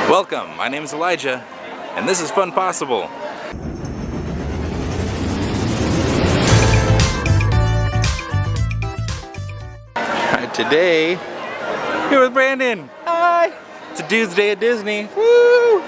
Welcome, my name is Elijah, and this is FunPossible. Today, here with Brandon. Hi! It's a dude's day at Disney. Woo!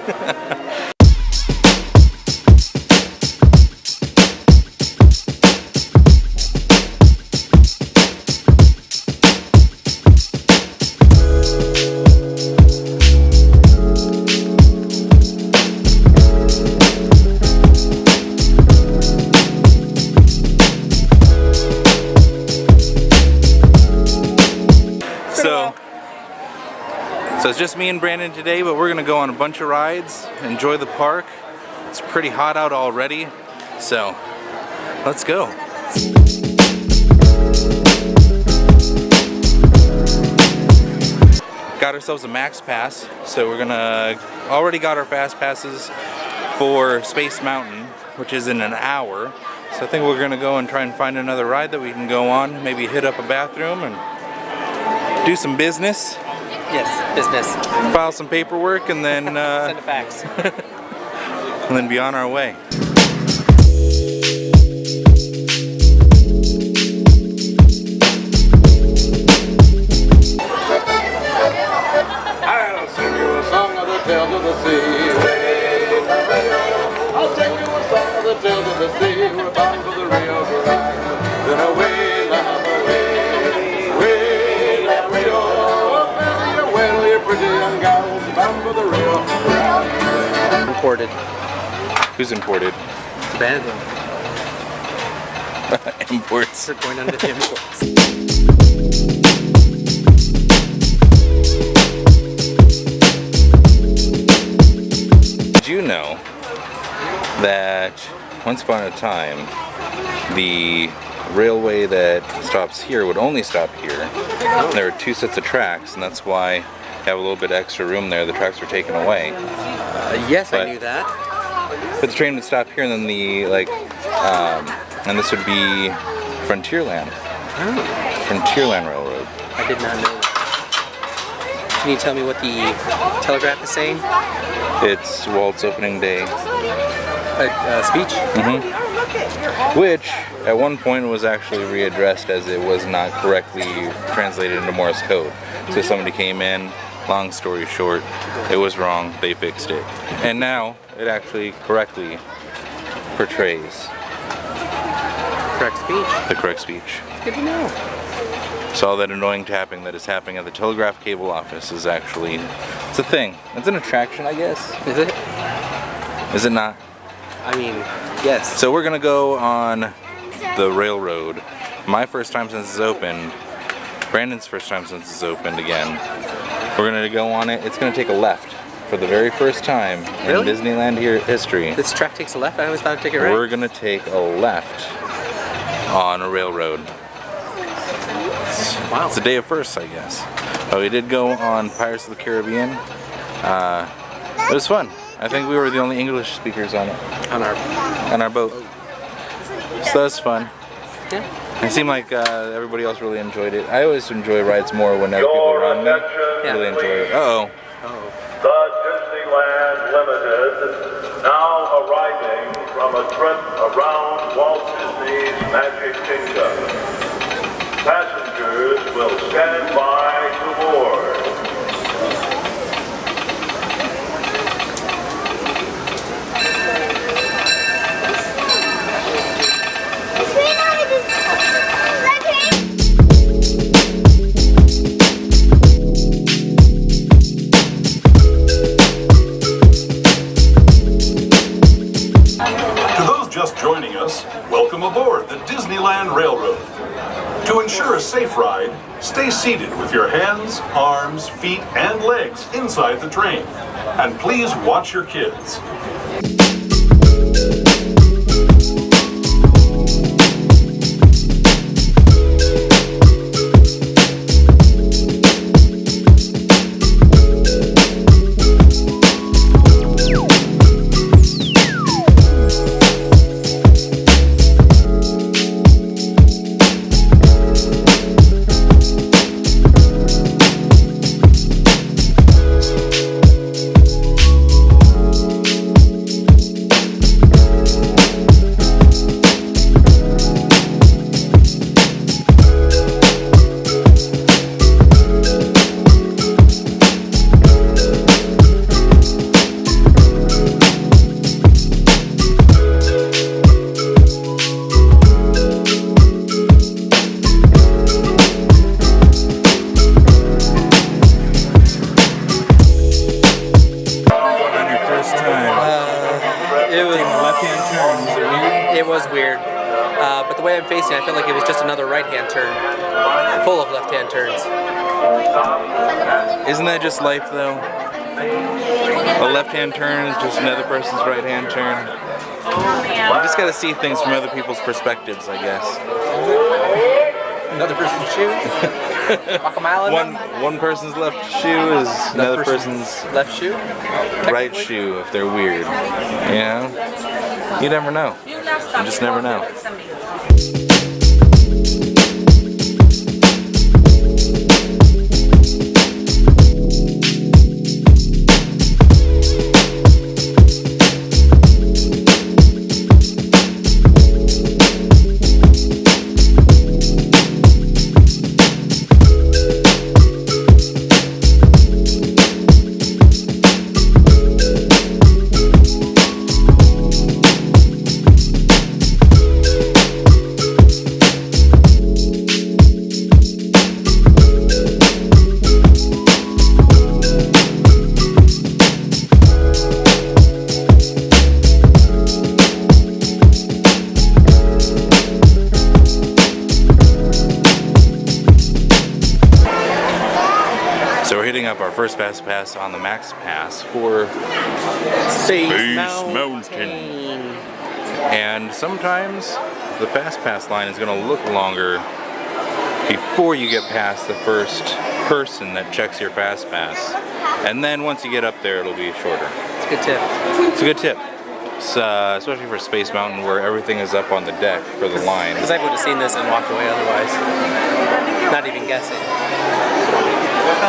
So it's just me and Brandon today, but we're gonna go on a bunch of rides, enjoy the park. It's pretty hot out already, so let's go. Got ourselves a MaxPass, so we're gonna already got our fast passes for Space Mountain, which is in an hour. So I think we're gonna go and try and find another ride that we can go on, maybe hit up a bathroom and do some business. Yes, business. File some paperwork and then send a fax. And then be on our way. I'll sing you a song of the tales of the sea. I'll sing you a song of the tales of the sea. We're bound for the Rio Grande. Then away, love, away, way, love, Rio. Pretty young gals bound for the Rio Grande. Imported. Who's imported? Band. Imports. They're going under the imports. Did you know that once upon a time the railway that stops here would only stop here? Oh. There were two sets of tracks, and that's why you have a little bit of extra room there. The tracks were taken away. Yes, I knew that. But the train would stop here, and then the and this would be Frontierland. Oh. Frontierland Railroad. I did not know that. Can you tell me what the telegraph is saying? It's Walt's opening day. Speech? Mm-hmm. Which, at one point, was actually readdressed as it was not correctly translated into Morse code. So somebody came in, long story short, it was wrong, they fixed it. And now, it actually correctly portrays Correct speech. the correct speech. Good to know. So all that annoying tapping that is happening at the telegraph cable office is actually, it's a thing. It's an attraction, I guess. Is it? Is it not? I mean, yes. So we're gonna go on the railroad. My first time since it's opened. Brandon's first time since it's opened again. We're gonna go on it. It's gonna take a left for the very first time in Disneyland history. This track takes a left? I always thought it'd take a right. We're gonna take a left on a railroad. Wow. It's a day of firsts, I guess. But we did go on Pirates of the Caribbean. It was fun. I think we were the only English speakers on it. On our boat. So that was fun. Yeah. It seemed like everybody else really enjoyed it. I always enjoy rides more whenever people run me. Yeah. Really enjoy it. Uh-oh. The Disneyland Limited, now arriving from a trip around Walt Disney's Magic Kingdom. Passengers will stand by to board. Joining us, welcome aboard the Disneyland Railroad. To ensure a safe ride, stay seated with your hands, arms, feet, and legs inside the train. And please watch your kids. way I'm facing, I feel like it was just another right-hand turn, full of left-hand turns. Isn't that just life, though? A left-hand turn is just another person's right-hand turn. You just gotta see things from other people's perspectives, I guess. Another person's shoe? Walk a mile in them? One person's left shoe is another person's left shoe? right shoe if they're weird. You know? You never know. You just never know. So we're hitting up our first Fast Pass on the MaxPass for Space Mountain. And sometimes the Fast Pass line is going to look longer before you get past the first person that checks your Fast Pass. And then once you get up there, it'll be shorter. It's a good tip. It's a good tip. Especially for Space Mountain where everything is up on the deck for the line. Because I would have seen this and walked away otherwise. Not even guessing.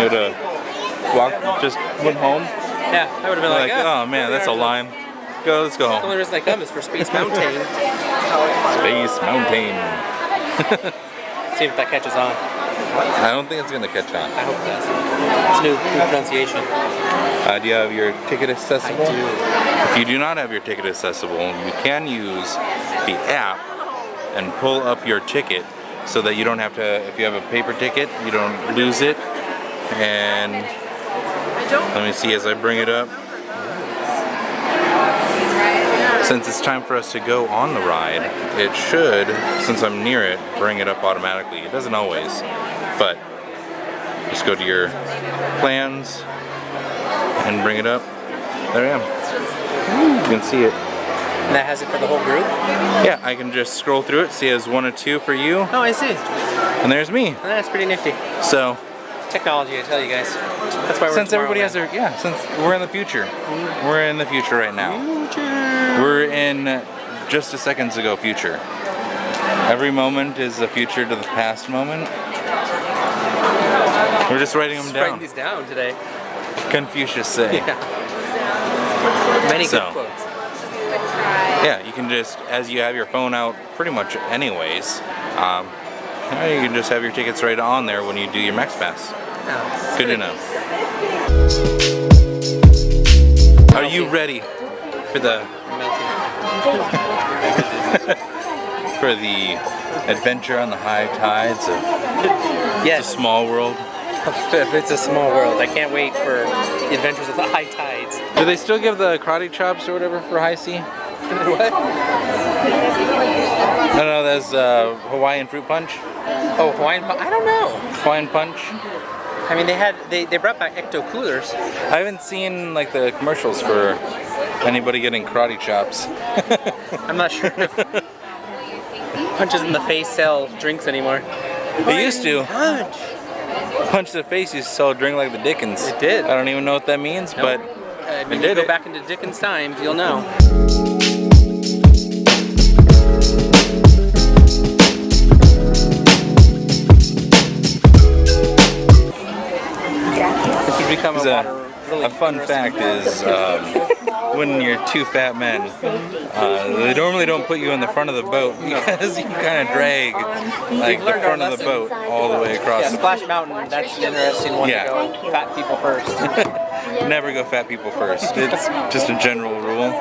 You would have just went home? Yeah, I would have been like, oh man, that's a line. Let's go The home. only reason I come is for Space Mountain. Space Mountain. See if that catches on. I don't think it's going to catch on. I hope it does. It's new pronunciation. Do you have your ticket accessible? I do. If you do not have your ticket accessible, you can use the app and pull up your ticket so that you don't have to, if you have a paper ticket, you don't lose it. And let me see as I bring it up. Since it's time for us to go on the ride, it should, since I'm near it, bring it up automatically. It doesn't always, but just go to your plans and bring it up. There I am. You can see it. And that has it for the whole group? Yeah, I can just scroll through it, see it as 1 or 2 for you, Oh, I see. and there's me. That's pretty nifty. So, Technology, I tell you guys. That's why we're since everybody has their, since we're in the future. We're in the future right now. We're in just a seconds ago future. Every moment is a future to the past moment. We're just writing them writing down. these down today. Confucius say. Yeah. Many So. good quotes. Yeah, you can just, as you have your phone out pretty much anyways, you can just have your tickets right on there when you do your MaxPass. Oh, Good to know. Are you ready for the for the adventure on the high tides of Yes. It's a Small World? It's a small world. I can't wait for the adventures of the high tides. Do they still give the karate chops or whatever for high sea? What? No, there's Hawaiian fruit punch. Oh, Hawaiian punch? I don't know. Hawaiian punch. I mean, they brought back ecto coolers. I haven't seen like the commercials for anybody getting karate chops. I'm not sure if punches in the face sell drinks anymore. They used to. Punch. Punch to the face used to sell a drink like the Dickens. It did. I don't even know what that means, but When did you go it. back into Dickens times, you'll know. This has become a fun fact is when you're two fat men, they normally don't put you in the front of the boat because you kind of drag like the learned our front of the boat lesson. all the way across. Yeah, the Splash Mountain, that's an interesting one Yeah. to go. Fat people first. Never go fat people first. It's just a general rule.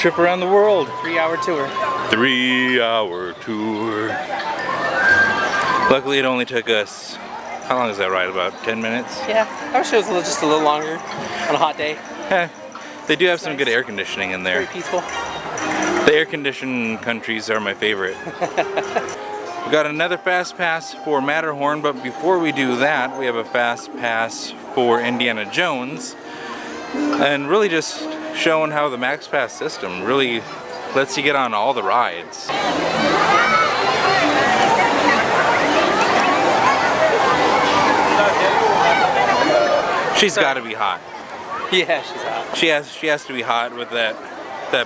trip around the world. 3-hour tour. 3-hour tour. Luckily, it only took us, how long is that ride? About 10 minutes? Yeah, I wish it was just a little longer on a hot day. They do have some good air conditioning in there. Very peaceful. The air-conditioned countries are my favorite. We got another fast pass for Matterhorn, but before we do that, we have a fast pass for Indiana Jones, and really just showing how the MaxPass system really lets you get on all the rides. She's got to be hot. Yeah, she's hot. She has to be hot with that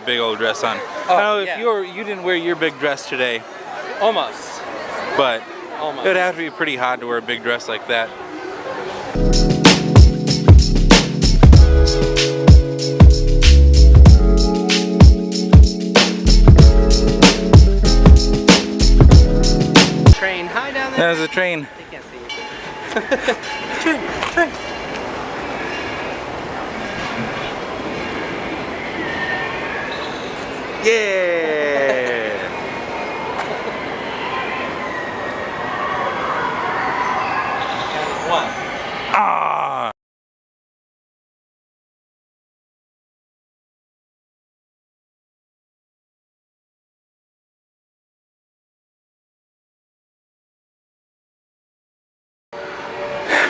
big old dress on. Oh, I know if yeah. you didn't wear your big dress today, Almost. but Almost. it would have to be pretty hot to wear a big dress like that. Train. Hi down there. There's a train. They can't see you. Train. Yeah! One. Ah!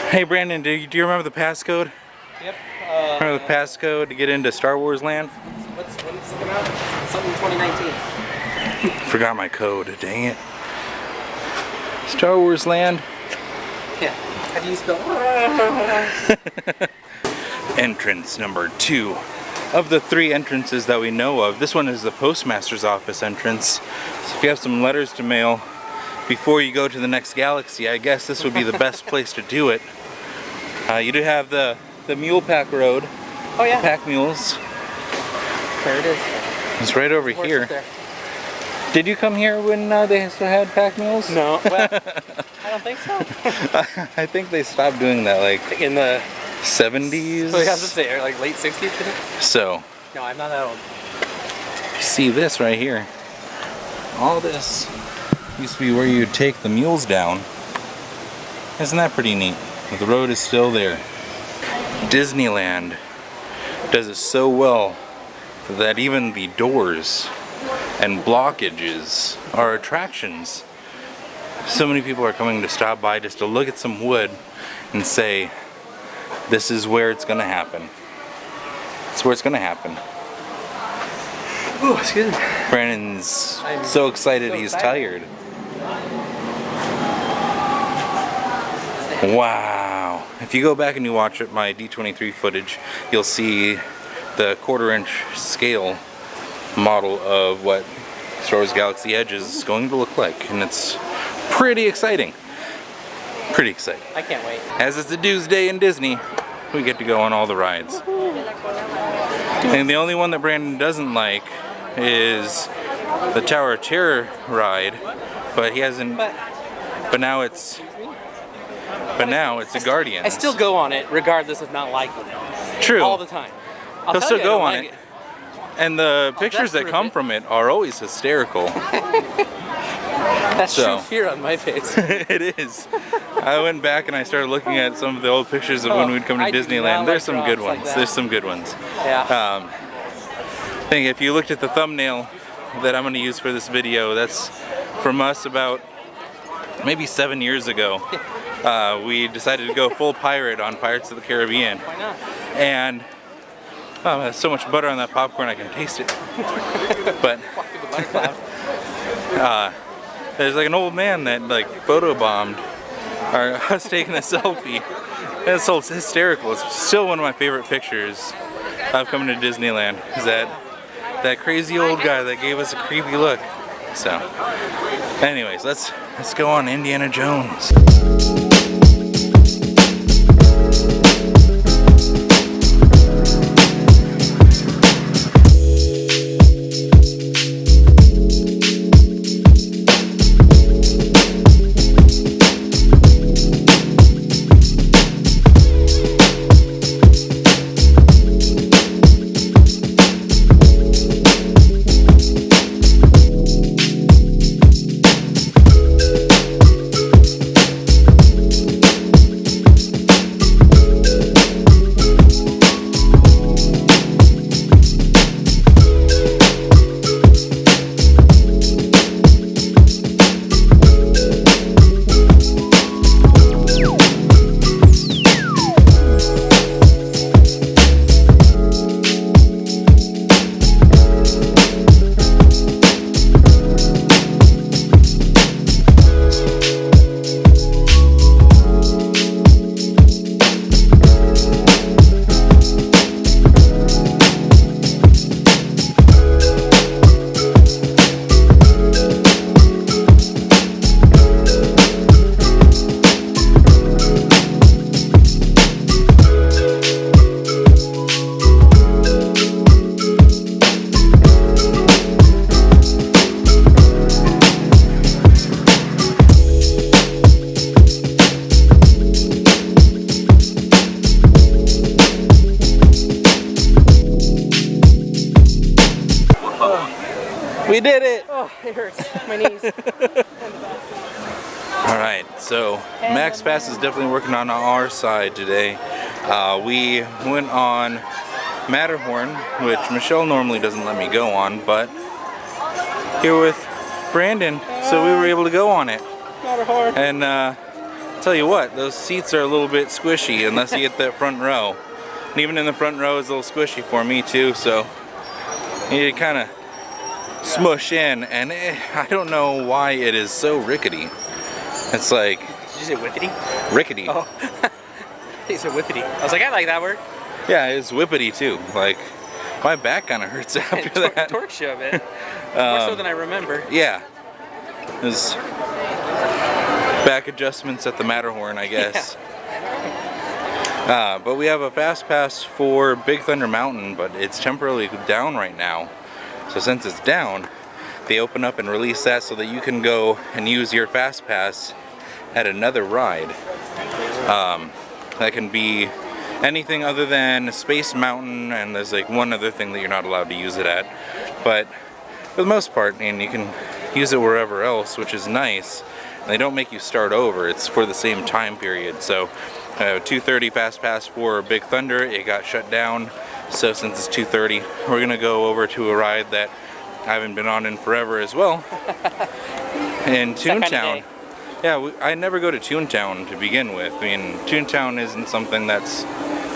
Hey Brandon, do you remember the passcode? Yep. Remember the passcode to get into Star Wars Land? When did this come out? Something 2019. Forgot my code, dang it. Star Wars Land. Yeah. How do you spell? Entrance number 2. Of the 3 entrances that we know of, this one is the postmaster's office entrance. So if you have some letters to mail before you go to the next galaxy, I guess this would be the best place to do it. You do have the Mule Pack Road. Oh yeah. Pack mules. There it is. It's right over Horse here. up there. Did you come here when they still had pack mules? No. Well, I don't think so. I think they stopped doing that like In the 70s. So you have to say like late 60s. So No, I'm not that old. you see this right here. All this used to be where you'd take the mules down. Isn't that pretty neat? But the road is still there. Disneyland does it so well that even the doors and blockages are attractions. So many people are coming to stop by just to look at some wood and say, this is where it's gonna happen. It's where it's gonna happen. Oh, excuse me. Brandon's I'm so excited so he's excited. tired. Wow. If you go back and you watch my D23 footage, you'll see the 1/4 inch scale model of what Star Wars Galaxy Edge is going to look like, and it's pretty exciting. Pretty exciting. I can't wait. As it's a Dues Day in Disney, we get to go on all the rides. And the only one that Brandon doesn't like is the Tower of Terror ride, but he hasn't. But now it's a Guardians. I still go on it regardless of not liking it. True. All the time. I'll He'll tell still you I go don't on like it. And the pictures that prove come it. from it are always hysterical. That's So. true fear on my face. It is. I went back and I started looking at some of the old pictures of when we'd come to I do Disneyland. not There's like some good drops like ones. that. There's some good ones. Yeah. I think if you looked at the thumbnail that I'm going to use for this video, that's from us about maybe 7 years ago. We decided to go full pirate on Pirates of the Caribbean. Why not? And there's so much butter on that popcorn I can taste it. But Walk through the butter cloud. there's like an old man that like photobombed us taking a selfie. It's so hysterical. It's still one of my favorite pictures of coming to Disneyland. Is that crazy old guy that gave us a creepy look. So, anyways, let's go on Indiana Jones. it hurts. My knees. Alright, so MaxPass is definitely working on our side today. We went on Matterhorn, which Michelle normally doesn't let me go on, but here with Brandon, so we were able to go on it. Matterhorn. And tell you what, those seats are a little bit squishy unless you get that front row. And even in the front row is a little squishy for me too, so you need to kind of smush in, and I don't know why it is so rickety. It's like... Did you say whippity? Rickety. Oh. You said whippity. I was like, I like that word. Yeah, it's whippity too. Like, my back kind of hurts after that. Torque show a bit. More so than I remember. Yeah. There's back adjustments at the Matterhorn, I guess. Yeah. But we have a fast pass for Big Thunder Mountain, but it's temporarily down right now. So since it's down, they open up and release that so that you can go and use your fast pass at another ride. That can be anything other than Space Mountain, and there's like one other thing that you're not allowed to use it at. But for the most part, and you can use it wherever else, which is nice. They don't make you start over, it's for the same time period. So 2:30 fast pass for Big Thunder, it got shut down. So since it's 2:30, we're gonna go over to a ride that I haven't been on in forever as well. In Toontown. Yeah, I never go to Toontown to begin with. I mean, Toontown isn't something that's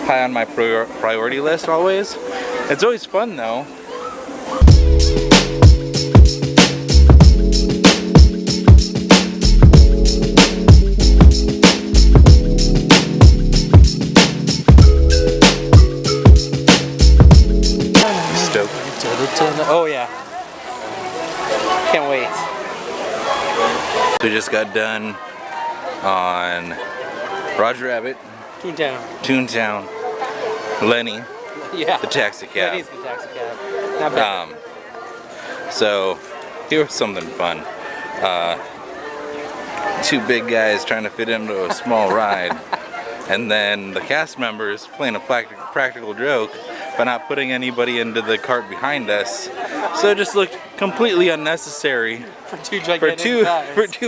high on my priority list always. It's always fun though. Oh yeah. Can't wait. We just got done on Roger Rabbit, Toontown, Lenny, Yeah. the taxi cab. That is the taxi cab. Not bad. So here's something fun. Two big guys trying to fit into a small ride, and then the cast members playing a practical joke by not putting anybody into the cart behind us. So it just looked completely unnecessary for two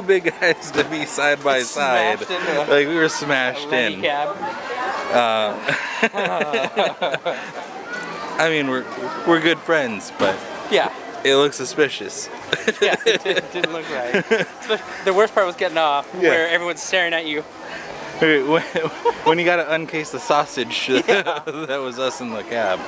big guys to be side by side. Like we were smashed in. Cab. I mean, we're good friends, but yeah, it looks suspicious. Yeah, it didn't look right. The worst part was getting off, where everyone's staring at you. When you gotta uncase the sausage, that was us in the cab.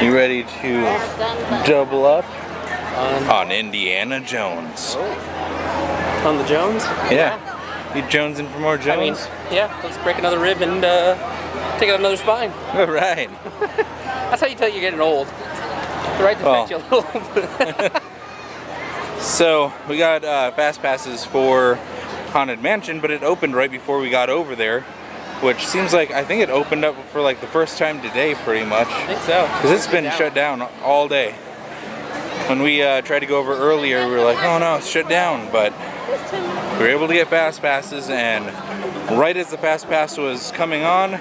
Ready to double up on Indiana Jones. On the Jones? Yeah. You jonesing for more Jones? I mean, yeah, let's break another rib and take out another spine. All right. That's how you tell you're getting old. The right to affect you a little bit. So, we got fast passes for Haunted Mansion, but it opened right before we got over there. Which seems like, I think it opened up for like the first time today pretty much. I think so. Because it's been shut down all day. When we tried to go over earlier, we were like, oh no, it's shut down. But we were able to get fast passes, and right as the fast pass was coming on,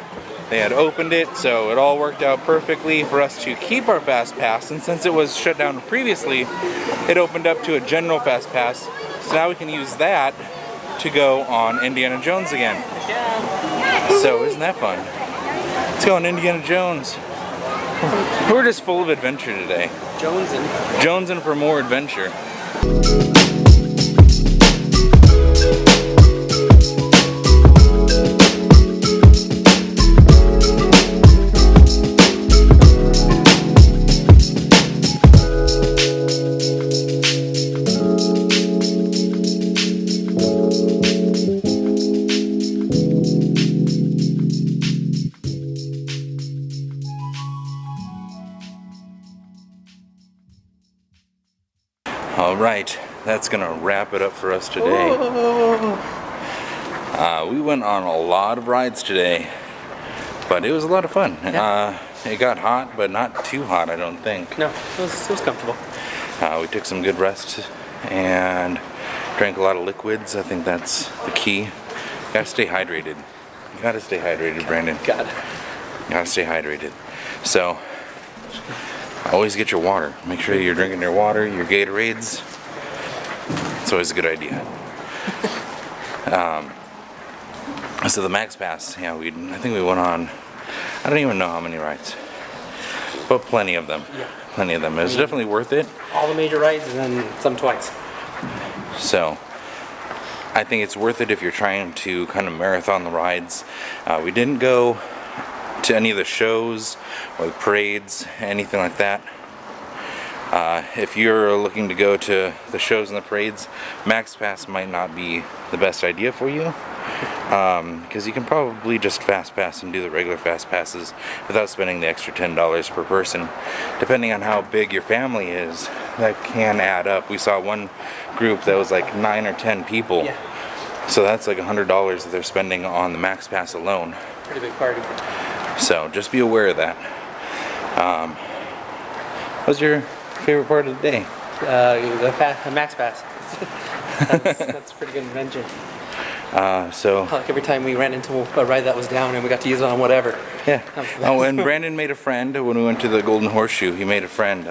they had opened it, so it all worked out perfectly for us to keep our fast pass. And since it was shut down previously, it opened up to a general fast pass. So now we can use that to go on Indiana Jones again. So isn't that fun? Let's go on Indiana Jones. We're just full of adventure today. Jonesing for more adventure. All right, that's gonna wrap it up for us today. We went on a lot of rides today, but it was a lot of fun. Yeah. It got hot, but not too hot, I don't think. No, it was comfortable. We took some good rest and drank a lot of liquids. I think that's the key. You gotta stay hydrated. You gotta stay hydrated, Brandon. God. You gotta stay hydrated. So, always get your water. Make sure you're drinking your water, your Gatorades. It's always a good idea. So the MaxPass, yeah, I think we went on, I don't even know how many rides, but plenty of them. Yeah. Plenty of them. It was definitely worth it. All the major rides and then some twice. So, I think it's worth it if you're trying to kind of marathon the rides. We didn't go to any of the shows or the parades, anything like that. If you're looking to go to the shows and the parades, MaxPass might not be the best idea for you, because you can probably just fast pass and do the regular fast passes without spending the extra $10 per person. Depending on how big your family is, that can add up. We saw one group that was like 9 or 10 people. Yeah. So that's like $100 that they're spending on the MaxPass alone. Pretty big party. So just be aware of that. What's your favorite part of the day? The MaxPass. That's a pretty good invention. So Like every time we ran into a ride that was down and we got to use it on whatever. yeah. Oh, and Brandon made a friend when we went to the Golden Horseshoe. He made a friend.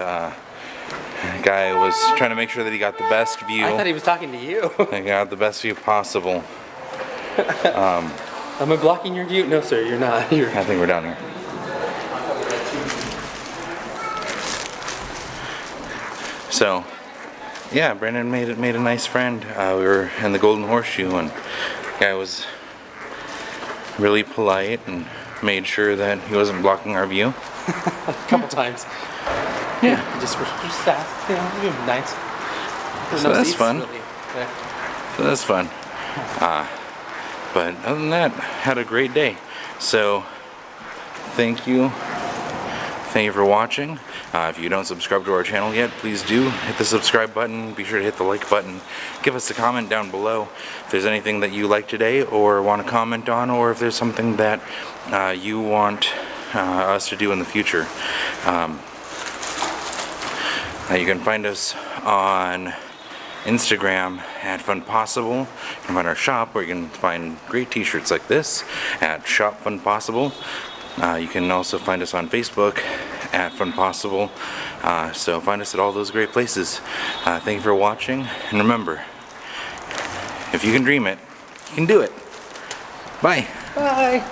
Guy was trying to make sure that he got the best view. I thought he was talking to you. He got the best view possible. Am I blocking your view? No, sir, you're not. I think we're down here. So, yeah, Brandon made a nice friend. We were in the Golden Horseshoe, and the guy was really polite and made sure that he wasn't blocking our view. A couple times. Yeah. Just asked, you know, it was nice. There's So no that's seats, fun. really. Yeah. So that's fun. But other than that, had a great day. So, thank you. Thank you for watching. If you don't subscribe to our channel yet, please do hit the subscribe button. Be sure to hit the like button. Give us a comment down below if there's anything that you like today or want to comment on, or if there's something that you want us to do in the future. You can find us on Instagram at FunPossible. You can find our shop where you can find great t-shirts like this at Shop FunPossible. You can also find us on Facebook at FunPossible. So find us at all those great places. Thank you for watching, and remember, if you can dream it, you can do it. Bye. Bye.